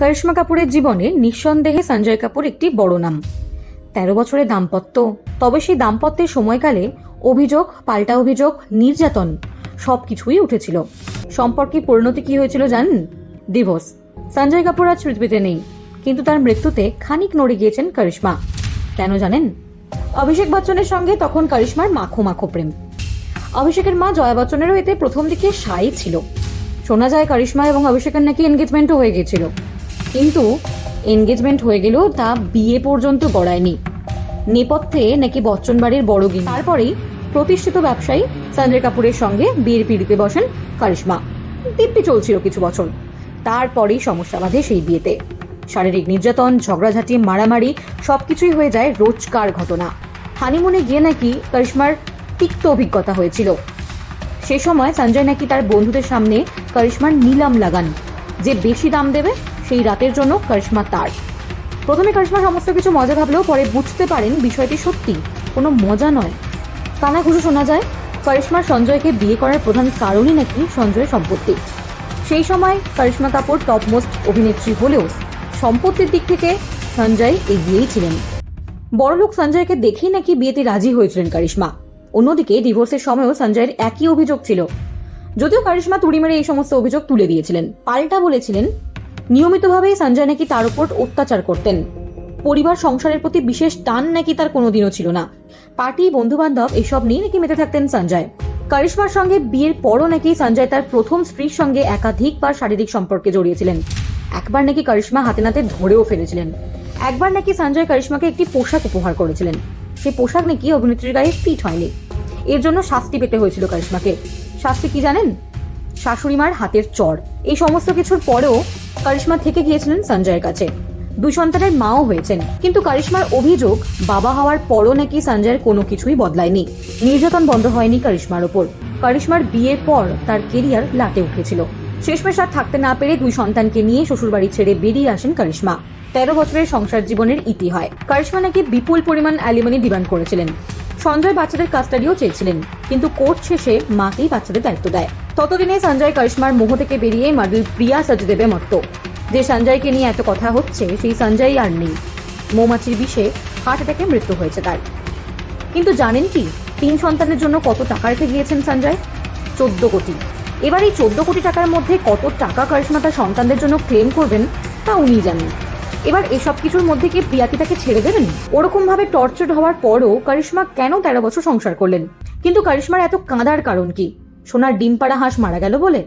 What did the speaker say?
করিশ্মা কাপুরের জীবনে নিঃসন্দেহে সঞ্জয় কাপুর একটি বড় নাম। 13 বছরের দাম্পত্য, তবে সেই দাম্পত্যের সময়কালে অভিযোগ, পাল্টা অভিযোগ, নির্যাতন সবকিছুই উঠেছিল। সম্পর্কে পরিণতি কি হয়েছিল জানেন? ডিভোর্স। সঞ্জয় কাপুর আজ পৃথিবীতে নেই, কিন্তু তার মৃত্যুতে খানিক নড়ে গিয়েছেন করিশ্মা। কেন জানেন? অভিষেক বচ্চনের সঙ্গে তখন করিশ্মার মাখো মাখো প্রেম। অভিষেকের মা জয়া বচ্চনেরও এতে প্রথম দিকে সাই ছিল। শোনা যায় করিশ্মা এবং অভিষেকের নাকি এনগেজমেন্টও হয়ে গেছিল, কিন্তু এনগেজমেন্ট হয়ে গেলেও তা বিয়ে পর্যন্ত গড়ায়নি। নেপথ্যে নাকি বচ্চন বাড়ির বড় গিন্নি। তারপরেই প্রতিষ্ঠিত ব্যবসায়ী সঞ্জয় কাপুরের সঙ্গে বিয়ের পিড়িতে বসেন করিশ্মা। দিব্যি চলছিল কিছু বছর, তারপরেই সমস্যা বাঁধে সেই বিয়েতে। শারীরিক নির্যাতন, ঝগড়াঝাঁটি, মারামারি সবকিছুই হয়ে যায় রোজকার ঘটনা। হানিমুনে গিয়ে নাকি করিশ্মার তিক্ত অভিজ্ঞতা হয়েছিল। সে সময় সঞ্জয় নাকি তার বন্ধুদের সামনে করিশ্মার নিলাম লাগান, যে বেশি দাম দেবে সেই রাতের জন্য করিশ্মা তার। প্রথমে করিশ্মা সমস্ত কিছু মজা ভাবলেও পরে বুঝতে পারেন বিষয়টি সত্যি, কোনো মজা নয়। কানাঘুষো শোনা যায় করিশ্মার সঞ্জয়কে বিয়ে করার প্রধান কারণই নাকি সঞ্জয়ের সম্পত্তি। সেই সময় করিশ্মা কাপুর টপ মোস্ট অভিনেত্রী হলেও সম্পত্তির দিক থেকে সঞ্জয় এগিয়েই ছিলেন। বড়লোক সঞ্জয়কে দেখেই নাকি বিয়েতে রাজি হয়েছিলেন করিশ্মা। অন্যদিকে ডিভোর্সের সময়ও সঞ্জয়ের একই অভিযোগ ছিল, যদিও করিশ্মা তুড়ি মেরে এই সমস্ত অভিযোগ তুলে দিয়েছিলেন। পাল্টা বলেছিলেন নিয়মিতভাবে সঞ্জয় নাকি তার উপর অত্যাচার করতেন। পরিবার সংসারের প্রতি বিশেষ টান নাকি তার কোনোদিনও ছিল না। পার্টি, বন্ধু বান্ধব এসব নিয়ে নাকি মেতে থাকতেন সঞ্জয়। করিশ্মার সঙ্গে বিয়ের পরও নাকি সঞ্জয় তার প্রথম স্ত্রীর সঙ্গে একাধিকবার শারীরিক সম্পর্কে জড়িয়েছিলেন। একবার নাকি করিশ্মা হাতে নাতে ধরেও ফেলেছিলেন। একবার নাকি সঞ্জয় করিশ্মাকে একটি পোশাক উপহার করেছিলেন। সেই পোশাক নাকি অভিনেত্রীর গায়ে ফিট হয়নি। এর জন্য শাস্তি পেতে হয়েছিল করিশ্মাকে। শাস্তি কি জানেন? শাশুড়ি মার হাতের চড়। এই সমস্ত কিছুর পরেও করিশ্মা থেকে গিয়েছিলেন সঞ্জয়ের কাছে। 2 সন্তানের মাও হয়েছেন, কিন্তু করিশ্মার অভিযোগ বাবা হওয়ার পরও নাকি সঞ্জয়ের কোনো কিছুই বদলায়নি। নির্যাতন বন্ধ হয়নি করিশ্মার ওপর। করিশ্মার বিয়ের পর তার কেরিয়ার লাটে উঠেছিল। শেষমেশ আর থাকতে না পেরে 2 সন্তানকে নিয়ে শ্বশুরবাড়ি ছেড়ে বেরিয়ে আসেন করিশ্মা। 13 বছরের সংসার জীবনের ইতি হয়। করিশ্মা নাকি বিপুল পরিমাণ অ্যালিমনি ডিমান্ড করেছিলেন। সঞ্জয় বাচ্চাদের কাস্টাডিও চেয়েছিলেন, কিন্তু কোর্ট শেষে মাকেই বাচ্চাদের দায়িত্ব দেয়। ততদিনে সঞ্জয় করিশ্মার মোহ থেকে বেরিয়ে মডেল প্রিয়া সচদেবে মত্ত। যে সঞ্জয়কে নিয়ে এত কথা হচ্ছে সেই সঞ্জয় আর নেই। মৌমাছির বিষে হার্ট অ্যাটাকে মৃত্যু হয়েছে তার। কিন্তু জানেন কি 3 সন্তানের জন্য কত টাকা রেখে গিয়েছেন সঞ্জয়? 14 কোটি। এবার এই 14 কোটি টাকার মধ্যে কত টাকা করিশ্মা তার সন্তানদের জন্য ক্লেম করবেন তা উনিই জানেন। এবার এসব কিছুর মধ্যে কি প্রিয়া কি তাকে ছেড়ে দেবেন? ওরকম ভাবে টর্চার হওয়ার পরও করিশ্মা কেন 13 বছর সংসার করলেন? কিন্তু করিশ্মার এত কাঁদার কারণ কি? সোনার ডিম পাড়া হাঁস মারা গেল বলে?